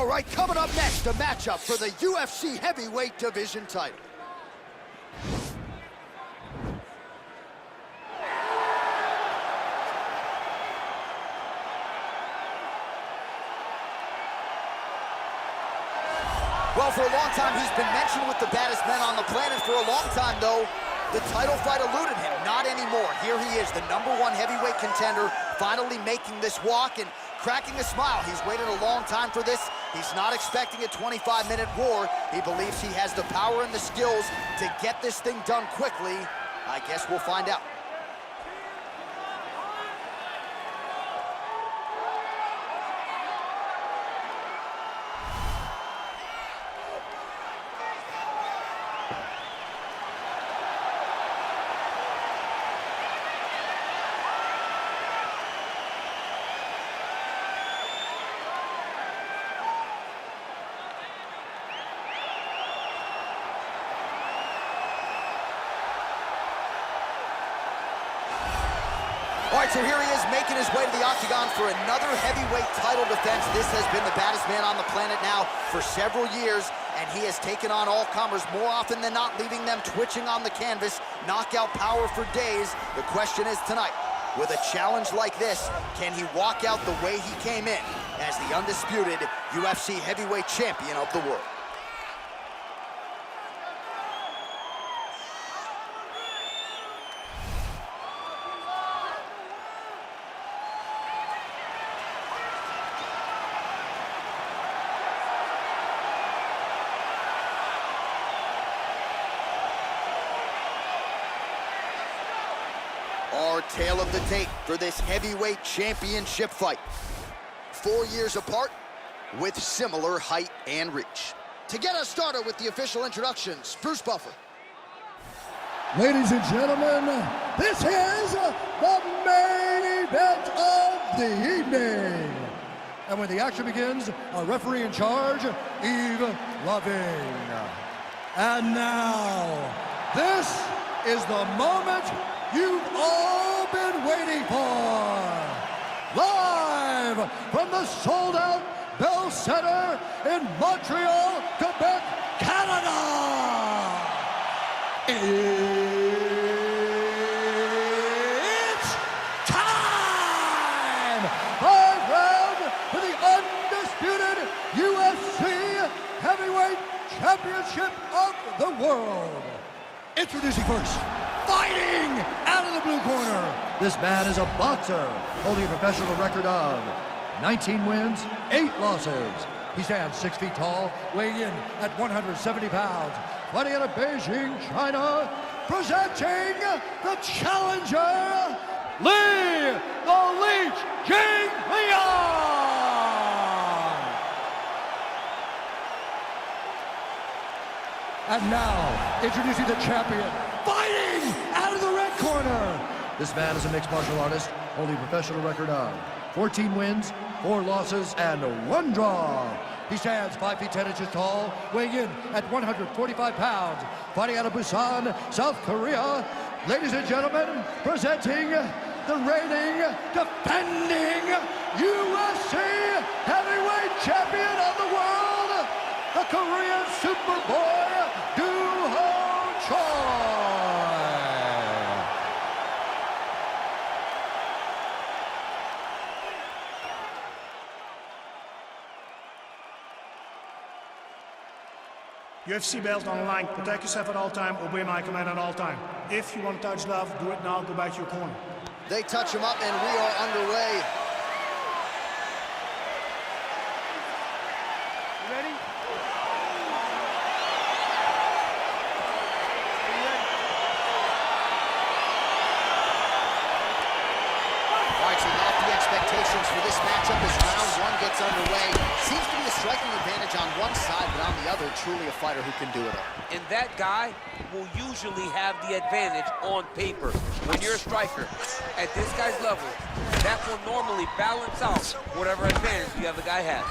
All right, coming up next, a matchup for the UFC heavyweight division title. Well, for a long time, he's been mentioned with the baddest men on the planet. For a long time, though, the title fight eluded him. Not anymore. Here he is, the #1 heavyweight contender, finally making this walk and cracking a smile. He's waited a long time for this. He's not expecting a 25-minute war. He believes he has the power and the skills to get this thing done quickly. I guess we'll find out. All right, so here he is making his way to the octagon for another heavyweight title defense. This has been the baddest man on the planet now for several years, and he has taken on all comers more often than not, leaving them twitching on the canvas. Knockout power for days. The question is tonight, with a challenge like this, can he walk out the way he came in as the undisputed UFC heavyweight champion of the world? Our tale of the tape for this heavyweight championship fight. 4 years apart with similar height and reach. To get us started with the official introductions, Bruce Buffer. Ladies and gentlemen, this is the main event of the evening. And when the action begins, our referee in charge, Eve Loving. And now, this is the moment you've all been waiting for. Live from the sold-out Bell Center in Montreal, Quebec, Canada. It's time! 5 rounds for the undisputed UFC Heavyweight Championship of the world. Introducing first, fighting out of the blue corner. This man is a boxer, holding a professional record of 19 wins, 8 losses. He stands 6 feet tall, weighing in at 170 pounds. Fighting out of Beijing, China, presenting the challenger, Li the Leech Jingliang. And now, introducing the champion, fighting out of the red corner. This man is a mixed martial artist, holding a professional record of 14 wins, 4 losses, and 1 draw. He stands 5 feet 10 inches tall, weighing in at 145 pounds, fighting out of Busan, South Korea. Ladies and gentlemen, presenting the reigning, defending UFC heavyweight champion of the world, the Korean Superboy, UFC belt on the line. Protect yourself at all time. Obey my command at all time. If you want to touch love, do it now. Go back to your corner. They touch him up and we are underway. You ready? All right, so lofty expectations for this matchup as round 1 gets underway. Seems to be a striking advantage on one side, but on the other, truly a fighter who can do it all. And that guy will usually have the advantage on paper. When you're a striker, at this guy's level, that will normally balance out whatever advantage the other guy has.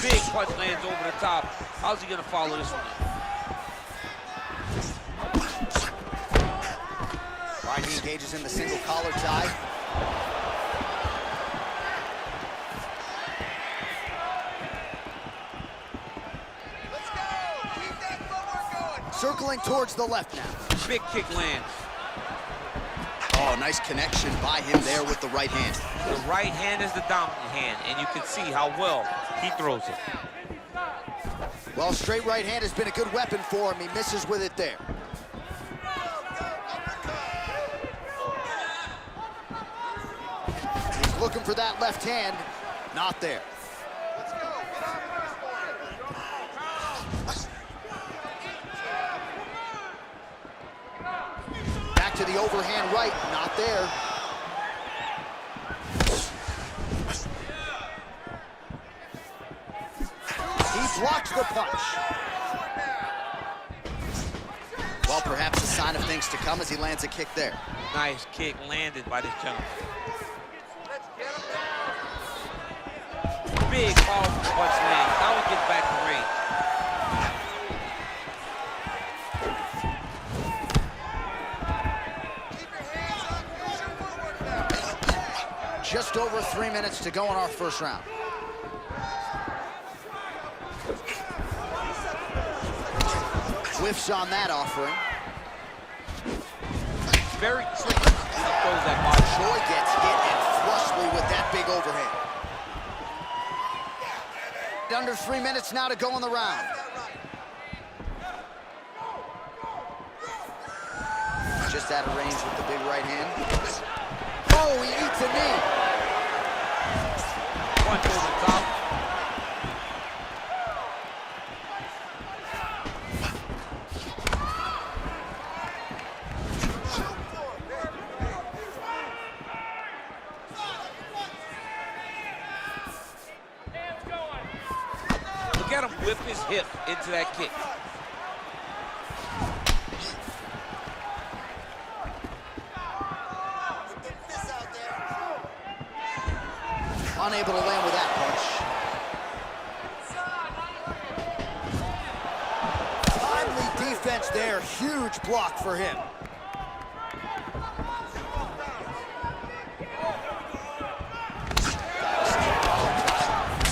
Big punch lands over the top. How's he gonna follow this one? Right, he engages in the single collar tie. Circling towards the left now. Big kick lands. Oh, nice connection by him there with the right hand. The right hand is the dominant hand, and you can see how well he throws it. Well, straight right hand has been a good weapon for him. He misses with it there. He's looking for that left hand. Not there. Back to the overhand right. Not there. He blocks the punch. Well, perhaps a sign of things to come as he lands a kick there. Nice kick landed by this gentleman. Big powerful punch land. Now he gets back to range. Just over 3 minutes to go in our first round. Whiffs on that offering. Very tricky when he throws that body. Choi gets hit and flushly with that big overhand. Under 3 minutes now to go in the round. Just out of range with the big right hand. Oh, he eats a knee. Punch over the top. Look at him whip his hip into that kick. Unable to land with that punch. Timely defense there. Huge block for him.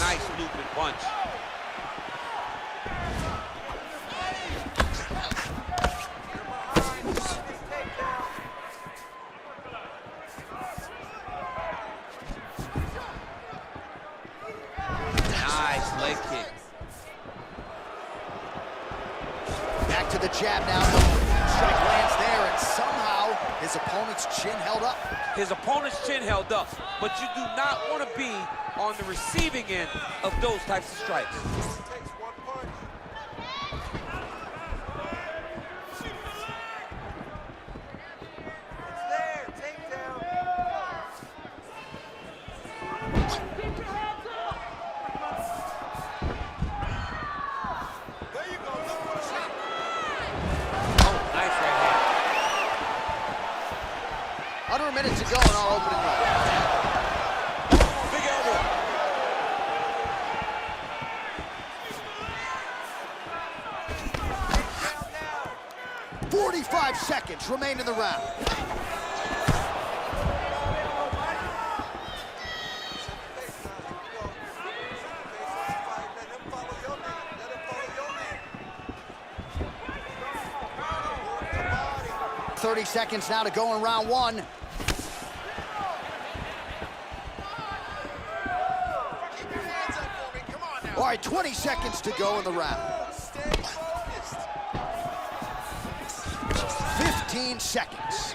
Nice looping punch. Nice leg kick. Back to the jab now. Strike lands there, and somehow his opponent's chin held up. His opponent's chin held up, but you do not want to be on the receiving end of those types of strikes. Under a minute to go in our opening round. Big elbow. 45 seconds remain in the round. .30 seconds now to go in round one. All right, 20 seconds to go in the round. 15 seconds.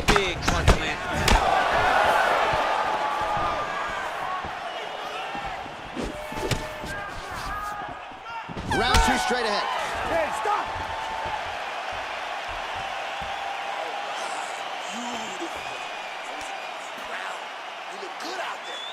Big punch land. Round two straight ahead. Hey, stop! You look good out there.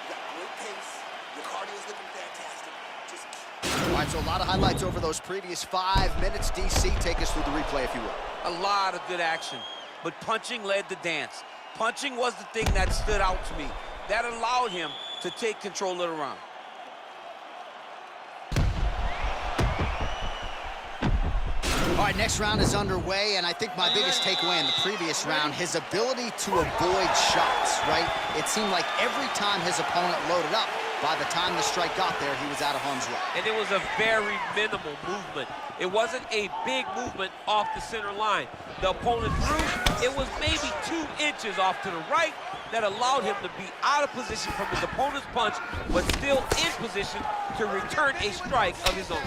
You got great pace. Your cardio's looking fantastic. Just keep. All right, so a lot of highlights over those previous 5 minutes. DC, take us through the replay, if you will. A lot of good action, but punching led the dance. Punching was the thing that stood out to me. That allowed him to take control of the round. All right, next round is underway, and I think my biggest takeaway in the previous round, his ability to avoid shots, right? It seemed like every time his opponent loaded up, by the time the strike got there, he was out of harm's way. And it was a very minimal movement. It wasn't a big movement off the center line. The opponent threw, it was maybe 2 inches off to the right that allowed him to be out of position from his opponent's punch, but still in position to return a strike of his own.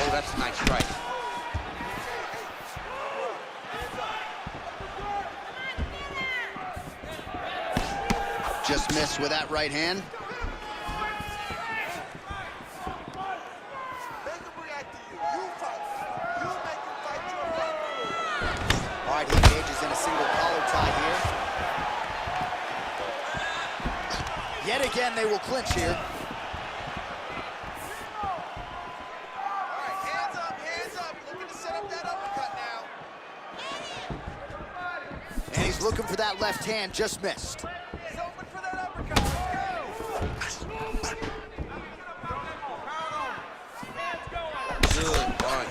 Oh, that's a nice strike. Just missed with that right hand. All right, he engages in a single collar tie here. Yet again, they will clinch here. And he's looking for that left hand, just missed. Good punch.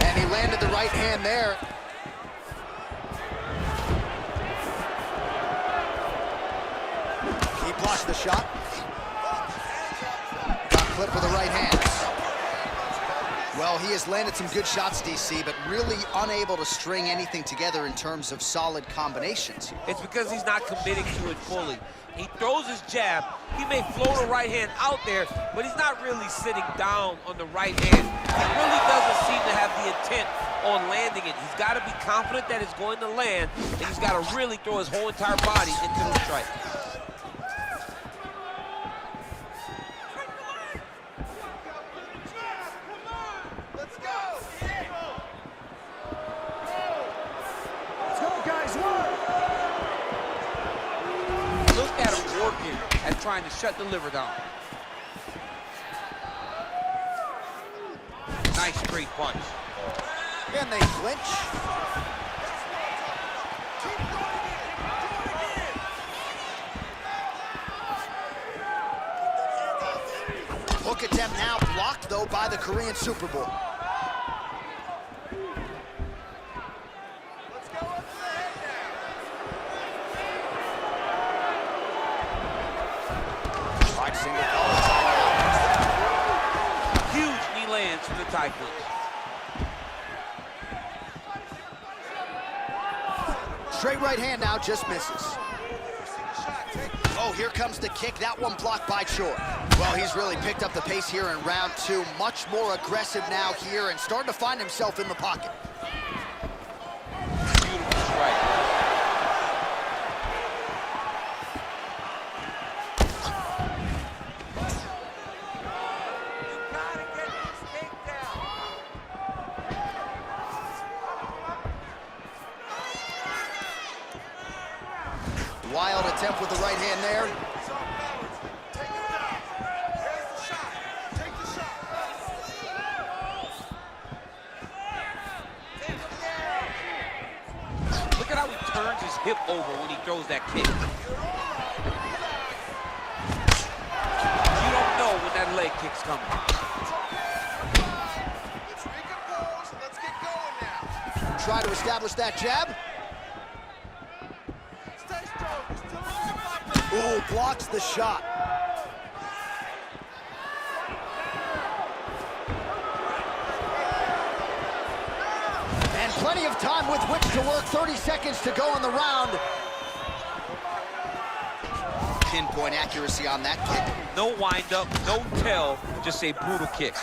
And he landed the right hand there. He blocked the shot. Got clipped with the right hand. Well, he has landed some good shots, DC, but really unable to string anything together in terms of solid combinations. It's because he's not committing to it fully. He throws his jab. He may float a right hand out there, but he's not really sitting down on the right hand. He really doesn't seem to have the intent on landing it. He's got to be confident that it's going to land, and he's got to really throw his whole entire body into the strike. Look at him working at trying to shut the liver down. Nice straight punch. And they clinch. Hook attempt now blocked, though, by the Korean Super Bowl. Huge knee lands from the tie clinch. Straight right hand now, just misses. Oh, here comes the kick. That one blocked by Chor. Well, he's really picked up the pace here in round 2. Much more aggressive now here and starting to find himself in the pocket. Beautiful strike. Wild attempt with the right hand there. Look at how he turns his hip over when he throws that kick. You don't know when that leg kick's coming. Try to establish that jab. Ooh, blocks the shot. And plenty of time with which to work. 30 seconds to go in the round. Pinpoint accuracy on that kick. No wind up, no tell, just a brutal kick.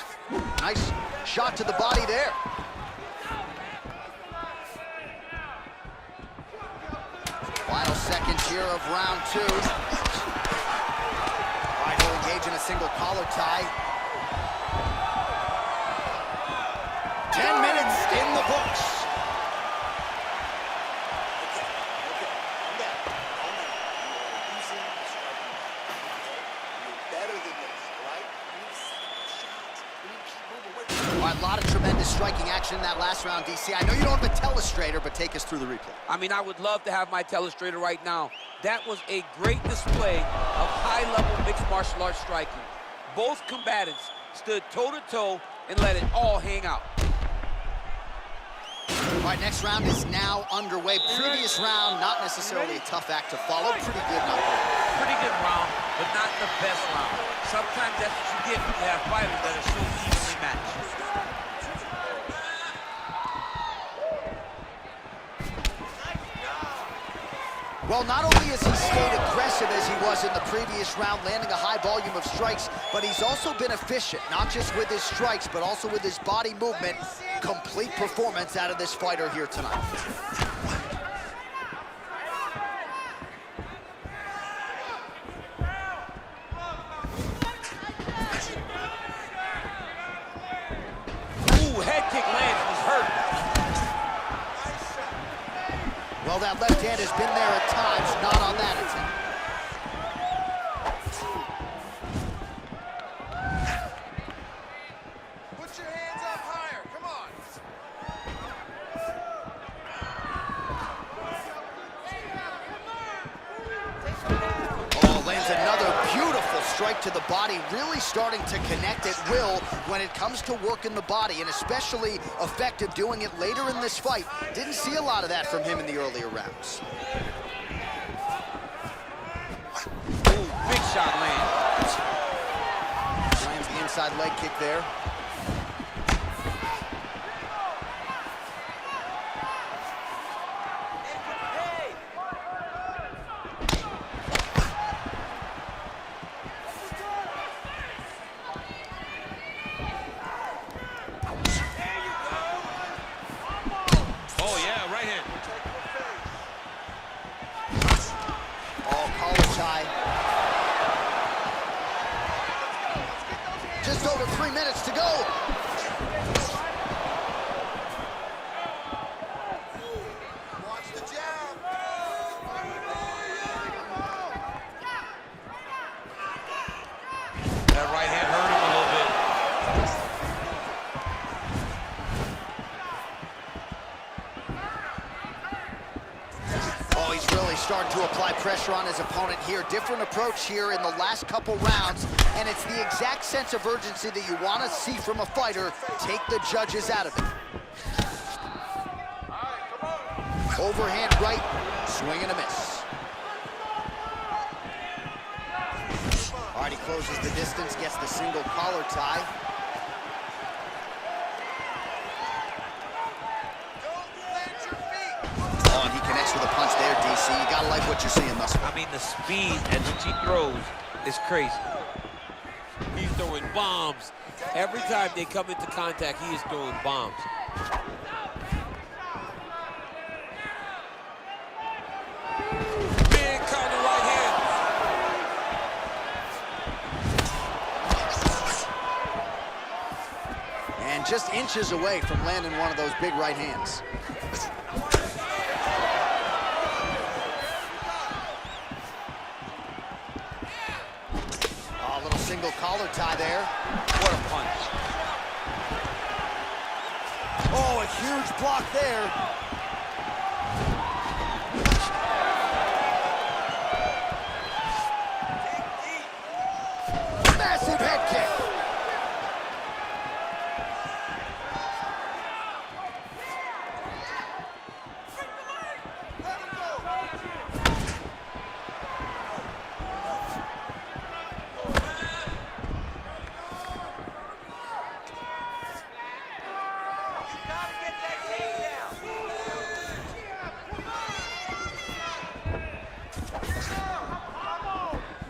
Nice shot to the body there. Final seconds here of round 2. All right, he'll engage in a single collar tie. 10 minutes in the books. Okay, calm down, calm down. You're using the striking method. You're better than this, all right? You need to set up the shots. You need to keep moving. All right, a lot of tremendous striking action in that last round, DC. I know you don't have a telestrator, but take us through the replay. I mean, I would love to have my telestrator right now. That was a great display of high-level mixed martial arts striking. Both combatants stood toe-to-toe and let it all hang out. All right, next round is now underway. Previous round, not necessarily a tough act to follow. Pretty good, not good. Pretty good round, but not the best round. Sometimes that's what you get when you have fighters that are so evenly matched. Well, not only has he stayed aggressive as he was in the previous round, landing a high volume of strikes, but he's also been efficient, not just with his strikes, but also with his body movement. Complete performance out of this fighter here tonight. Ooh, head kick lands, was hurt. Well, that left hand has been there at times, not on that attempt. Put your hands up higher, come on. Oh, lands another beautiful strike to the body, really starting to connect at will when it comes to working the body, and especially effective doing it later in this fight. Didn't see a lot of that from him in the earlier rounds. Ooh, big shot lands. Lands the inside leg kick there. Oh, yeah, right hand. Oh, collar tie. Just over 3 minutes to go. Watch the jab. That right hand hurt him a little bit. Oh, he's really starting to apply pressure on his opponent here. Different approach here in the last couple rounds, and it's the exact sense of urgency that you want to see from a fighter. Take the judges out of it. Overhand right, swing and a miss. All right, he closes the distance, gets the single collar tie. Oh, and he connects with a punch there, DC. You gotta like what you're seeing thus far. I mean, the speed at which he throws is crazy. He's throwing bombs. Every time they come into contact, he is throwing bombs. Big counter right hand. And just inches away from landing one of those big right hands. Oh, a little single collar tie there. What a punch. Oh, a huge block there. Massive head kick.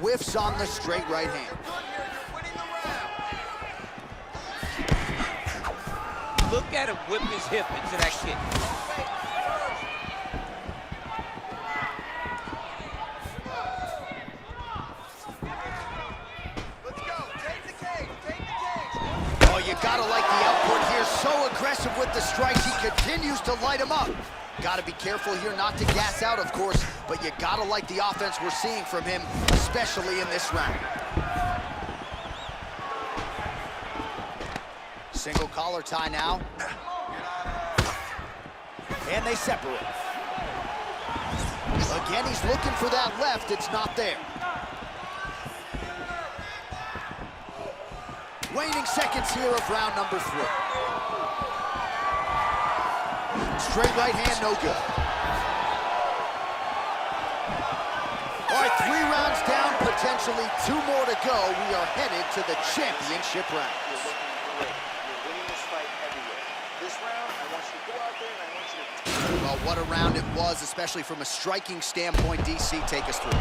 Whiffs on the straight right hand. Look at him whip his hip into that kick. Let's go. Gotta like the output here. So aggressive with the strikes. He continues to light him up. Gotta be careful here not to gas out, of course, but you gotta like the offense we're seeing from him, especially in this round. Single collar tie now. And they separate. Again, he's looking for that left. It's not there. Waning seconds here of round number 3. Straight right hand, no good. All right, 3 rounds down, potentially 2 more to go. We are headed to the championship round. You're looking great. You're winning this fight heavyweight. This round, I want you to go out there and I want you to... Well, what a round it was, especially from a striking standpoint. DC, take us through.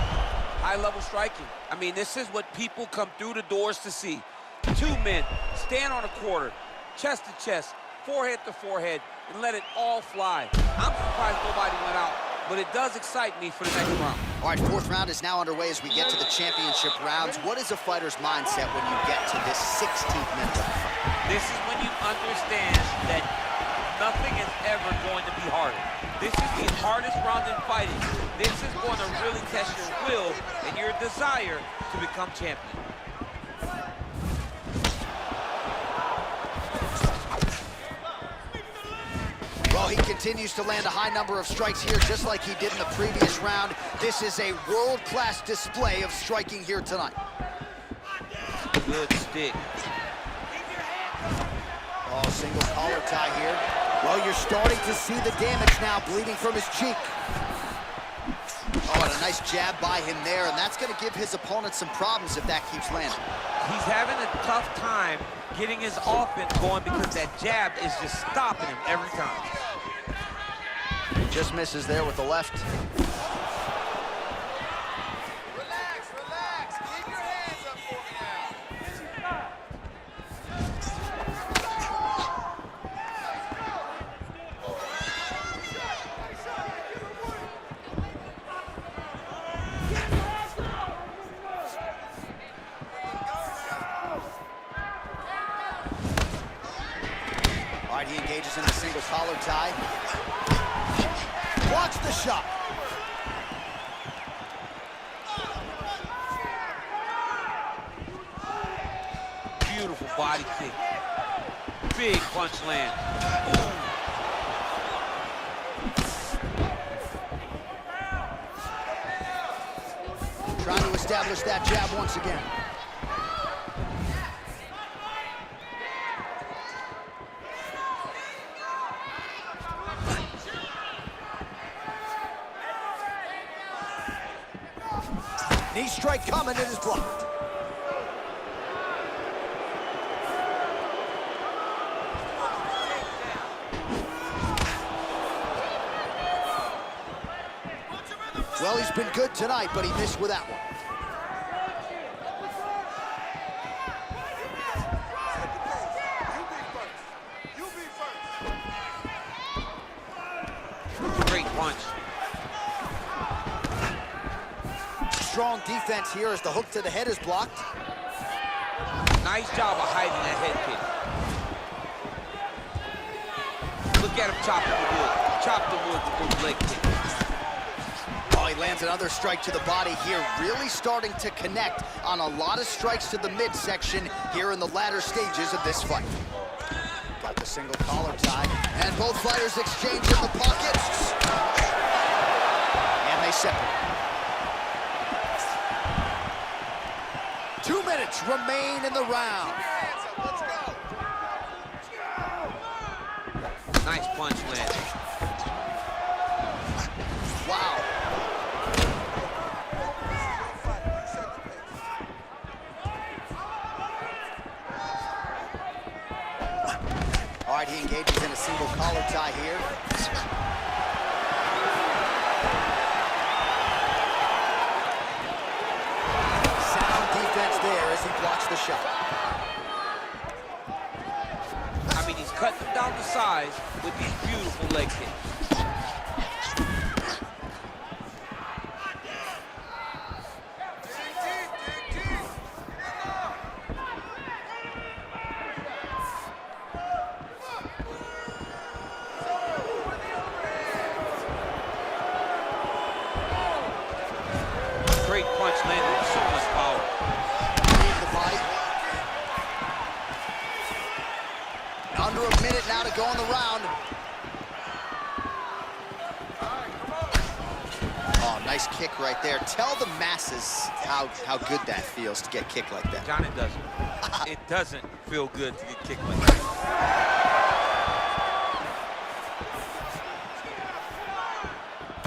High-level striking. I mean, this is what people come through the doors to see. 2 men stand on a quarter, chest to chest, forehead to forehead, and let it all fly. I'm surprised nobody went out, but it does excite me for the next round. All right, 4th round is now underway as we get to the championship rounds. What is a fighter's mindset when you get to this 16th minute of the fight? This is when you understand that nothing is ever going to be harder. This is the hardest round in fighting. This is going to really test your will and your desire to become champion. Well, he continues to land a high number of strikes here, just like he did in the previous round. This is a world-class display of striking here tonight. Good stick. Oh, single collar tie here. Well, you're starting to see the damage now, bleeding from his cheek. Oh, and a nice jab by him there, and that's going to give his opponent some problems if that keeps landing. He's having a tough time getting his offense going because that jab is just stopping him every time. Just misses there with the left. Relax, relax. Keep your hands up for me now. All right, he engages in the single collar tie. Watch the shot. Beautiful body kick. Big punch land. Trying to establish that jab once again. Knee strike coming, it is blocked. Well, he's been good tonight, but he missed with that one. Great punch. Strong defense here as the hook to the head is blocked. Nice job of hiding that head kick. Look at him chopping the wood. Chop the wood with those leg kicks. Oh, he lands another strike to the body here, really starting to connect on a lot of strikes to the midsection here in the latter stages of this fight. Got the single collar tie, and both fighters exchange in the pockets. And they separate. 2 minutes remain in the round. Let's go. Nice punch land. Wow. All right, he engages in a single collar tie here. Sound defense there as he blocks the shot. I mean, he's cutting him down to size with these beautiful leg kicks. Under a minute now to go in the round. Oh, nice kick right there. Tell the masses how good that feels to get kicked like that. John, it doesn't. It doesn't feel good to get kicked like that.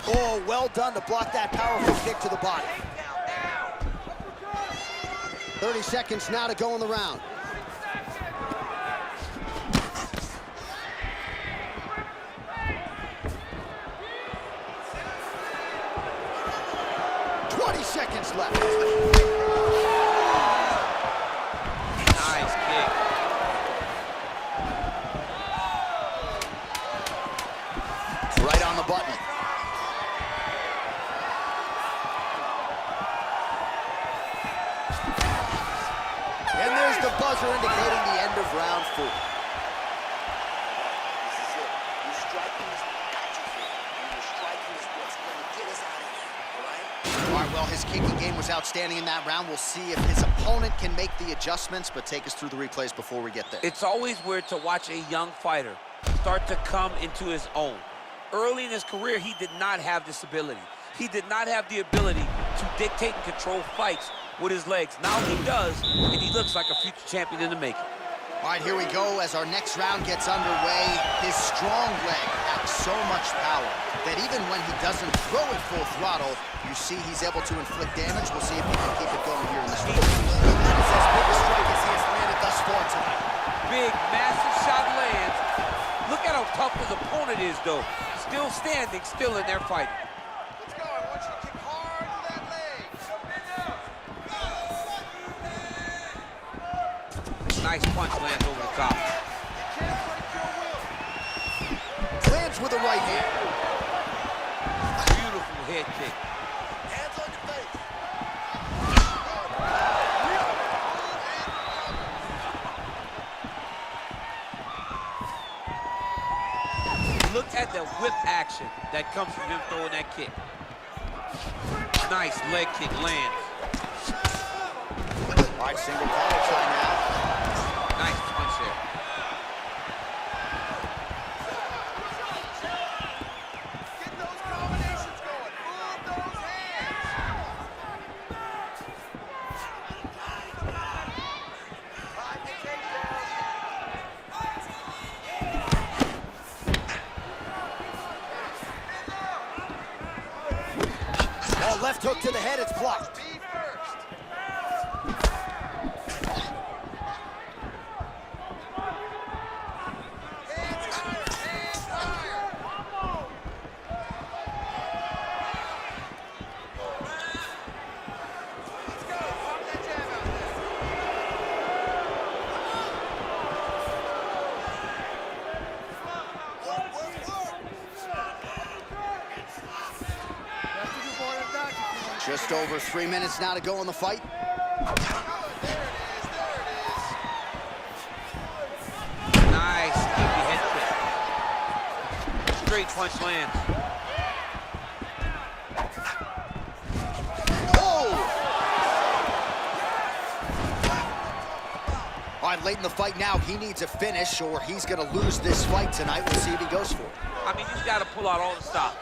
Oh, well done to block that powerful kick to the body. 30 seconds now to go in the round. Seconds left. Nice kick. Right on the button. And there's the buzzer indicating the end of round 4. This is it. Your striking is got you here. And your striking is what's going to get us out of here. All right? All right, well, his kicking game was outstanding in that round. We'll see if his opponent can make the adjustments, but take us through the replays before we get there. It's always weird to watch a young fighter start to come into his own. Early in his career, he did not have this ability. He did not have the ability to dictate and control fights with his legs. Now he does, and he looks like a future champion in the making. All right, here we go as our next round gets underway. His strong leg packs so much power that even when he doesn't throw it full throttle, you see he's able to inflict damage. We'll see if he can keep it going here in this round. That is as big a strike as he has landed thus far tonight. Big, massive shot lands. Look at how tough his opponent is, though. Still standing, still in there fighting. Let's go. I want you to kick hard to that leg. Nice punch lands over the top. Lands with a right hand. Beautiful head kick. Hands on your face. Look at the whip action that comes from him throwing that kick. Nice leg kick lands. All right, single collar try now. Nice punch there. Get those combinations going. Move those hands. Find the takedown. Oh, left hook to the head, it's blocked. Be first. Hands higher. Hands higher. Let's go. Pop that jab out there. Work, work, work. Just over 3 minutes now to go in the fight. Nice heavy head kick. Straight punch lands. Oh! All right, late in the fight now, he needs a finish or he's gonna lose this fight tonight. We'll see if he goes for it. I mean, you got to pull out all the stops.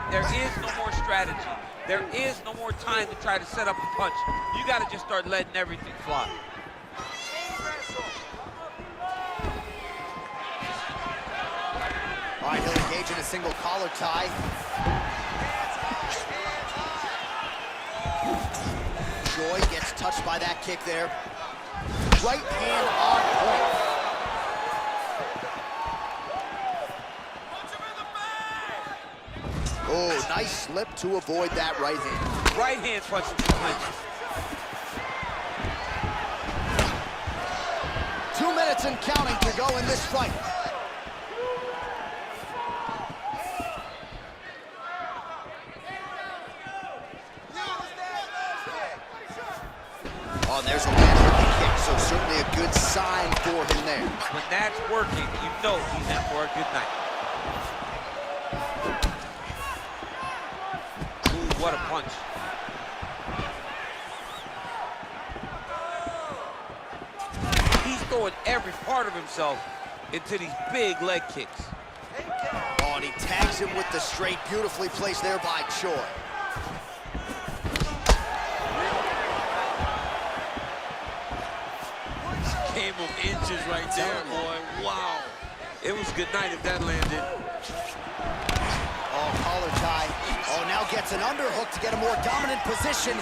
There is no more strategy. There is no more time to try to set up a punch. You got to just start letting everything fly. All right, he'll engage in a single collar tie. Joy gets touched by that kick there. Right hand on point. Oh, nice slip to avoid that right hand. Right hand punch to clinch. 2 minutes and counting to go in this fight. Oh, and there's a landing kick, so certainly a good sign for him there. When that's working, you know he's in for a good night. Ooh, what a punch. He's throwing every part of himself into these big leg kicks. Oh, and he tags him with the straight. Beautifully placed there by Choi. Came of inches right there, boy. Wow. It was good night if that landed. Oh, collar tie. Oh, now gets an underhook to get a more dominant position.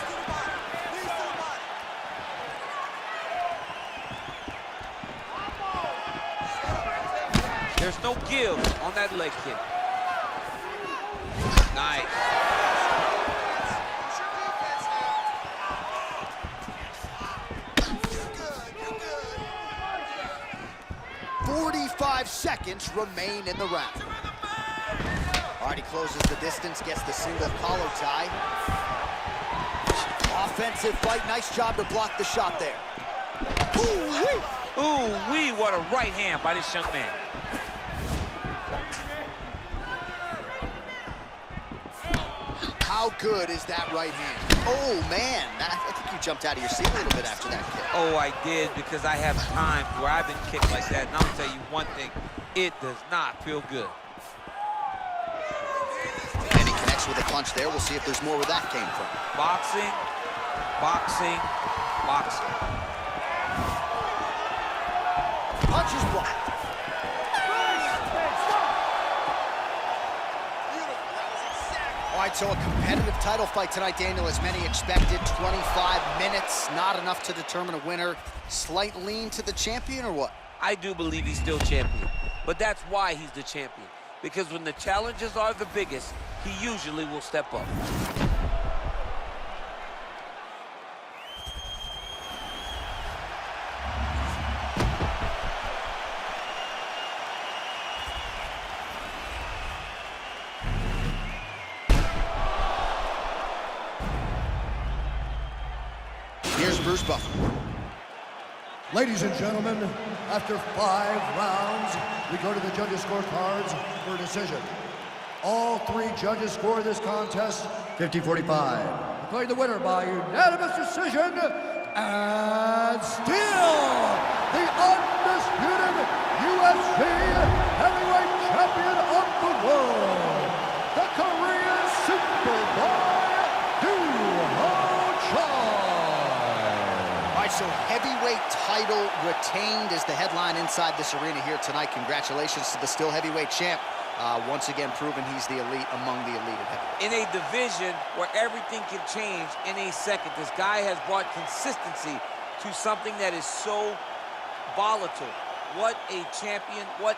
There's no give on that leg kick. Nice. 45 seconds remain in the round. All right, he closes the distance, gets the single collar tie. Offensive fight, nice job to block the shot there. Ooh-wee, ooh-wee, what a right hand by this young man. How good is that right hand? Oh, man, I think you jumped out of your seat a little bit after that kick. Oh, I did, because I have times where I've been kicked like that, and I'm gonna tell you one thing, it does not feel good. And he connects with a punch there. We'll see if there's more where that came from. Boxing, boxing, boxing. Punch is blocked. All right, so a competitive title fight tonight, Daniel, as many expected. 25 minutes, not enough to determine a winner. Slight lean to the champion, or what? I do believe he's still champion, but that's why he's the champion. Because when the challenges are the biggest, he usually will step up. Here's Bruce Buffer. Ladies and gentlemen, after 5 rounds, we go to the judges' scorecards for a decision. All 3 judges score this contest 50-45. Declaring the winner by unanimous decision, and still the undisputed UFC heavyweight champion of the world, the Korean Superboy, So heavyweight title retained is the headline inside this arena here tonight. Congratulations to the still heavyweight champ. Once again proven he's the elite among the elite at heavyweight. In a division where everything can change in a second, this guy has brought consistency to something that is so volatile. What a champion, what